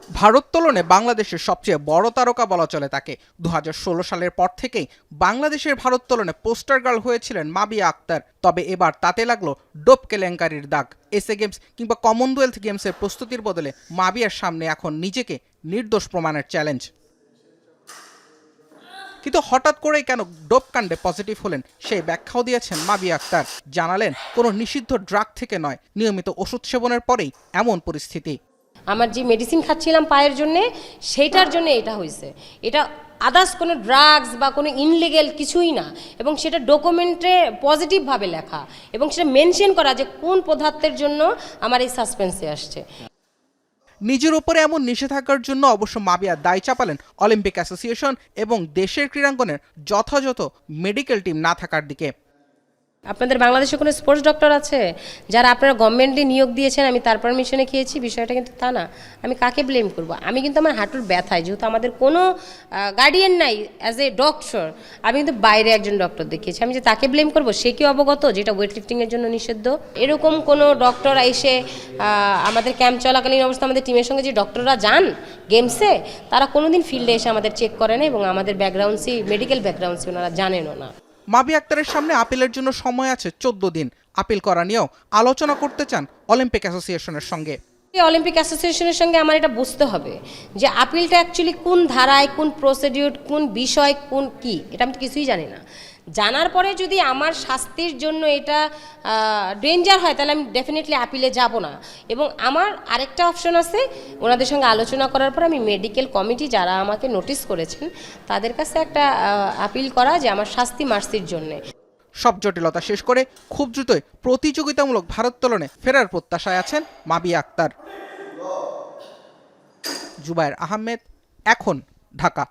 ভারোত্তোলনে বাংলাদেশের সবচেয়ে বড় তারকা বলা চলে তাকে। 2016 সালের পর থেকেই বাংলাদেশের ভারোত্তোলনে পোস্টার গার্ল হয়েছিলেন মাবিয়া আক্তার। তবে এবার তাতে লাগলো ডোপ কেলেঙ্কারির দাগ। এসএ গেমস কিংবা কমনওয়েলথ গেমসের প্রস্তুতির বদলে মাবিয়ার সামনে এখন নিজেকে নির্দোষ প্রমাণের চ্যালেঞ্জ। কিন্তু হঠাৎ করেই কেন ডোপ কাণ্ডে পজিটিভ হলেন সেই ব্যাখ্যাও দিয়েছেন মাবিয়া আক্তার। জানালেন কোনো নিষিদ্ধ ড্রাগ থেকে নয়, নিয়মিত ওষুধ সেবনের পরেই এমন পরিস্থিতি। আমার যে মেডিসিন খাচ্ছিলাম পায়ের জন্যে, সেইটার জন্য এটা হয়েছে। এটা আদার্স কোনো ড্রাগস বা কোনো ইনলিগেল কিছুই না, এবং সেটা ডকুমেন্টে পজিটিভভাবে লেখা এবং সেটা মেনশন করা যে কোন পদার্থের জন্য আমার এই সাসপেন্সে আসছে। নিজের উপরে এমন নিষেধাজ্ঞার জন্য অবশ্য মাবিয়া দায় চাপালেন অলিম্পিক অ্যাসোসিয়েশন এবং দেশের ক্রীড়াঙ্গনের যথাযথ মেডিকেল টিম না থাকার দিকে। আপনাদের বাংলাদেশে কোনো স্পোর্টস ডক্টর আছে যারা আপনারা গভর্নমেন্টে নিয়োগ দিয়েছেন আমি তার পারমিশনে খেয়েছি? বিষয়টা কিন্তু তা না। আমি কাকে ব্লেম করব? আমি কিন্তু আমার হাঁটুর ব্যথায়, যেহেতু আমাদের কোনো গার্ডিয়ান নাই অ্যাজ এ ডক্টর, আমি কিন্তু বাইরে একজন ডক্টর দেখিয়েছি। আমি যে তাকে ব্লেম করব, সে কি অবগত যেটা ওয়েট লিফটিংয়ের জন্য নিষিদ্ধ? এরকম কোনো ডক্টর এসে আমাদের ক্যাম্প চলাকালীন অবস্থা আমাদের টিমের সঙ্গে যে ডক্টররা যান গেমসে, তারা কোনোদিন ফিল্ডে এসে আমাদের চেক করে না এবং আমাদের ব্যাকগ্রাউন্ডসি, মেডিকেল ব্যাকগ্রাউন্ডসি ওনারা জানেনও না। মাবিয়া আক্তারের সামনে আপিলের জন্য সময় আছে 14 দিন। আপিল করা নিয়েও আলোচনা করতে চান অলিম্পিক অ্যাসোসিয়েশনের সঙ্গে। অলিম্পিক অ্যাসোসিয়েশনের সঙ্গে আমার এটা বুঝতে হবে যে আপিলটা অ্যাকচুয়ালি কোন ধারায়, কোন প্রসিডিউর, কোন বিষয়, কোন কি, এটা আমি তো কিছুই জানি না। জানার পরে যদি আমার শাস্তির জন্য এটা ডেঞ্জার হয়, তাহলে আমি ডেফিনেটলি আপিলে যাব না। এবং আমার আরেকটা অপশন আছে, ওনাদের সঙ্গে আলোচনা করার পর আমি মেডিকেল কমিটি যারা আমাকে নোটিশ করেছেন তাদের কাছে একটা আপিল করা, যে আমার শাস্তি মার্সির জন্যে। সব জটিলতা শেষ করে খুব দ্রুতই প্রতিযোগিতামূলক ভারোত্তোলনে ফেরার প্রত্যাশায় আছেন মাবিয়া আক্তার। জুবায়ের আহমেদ, এখন, ঢাকা।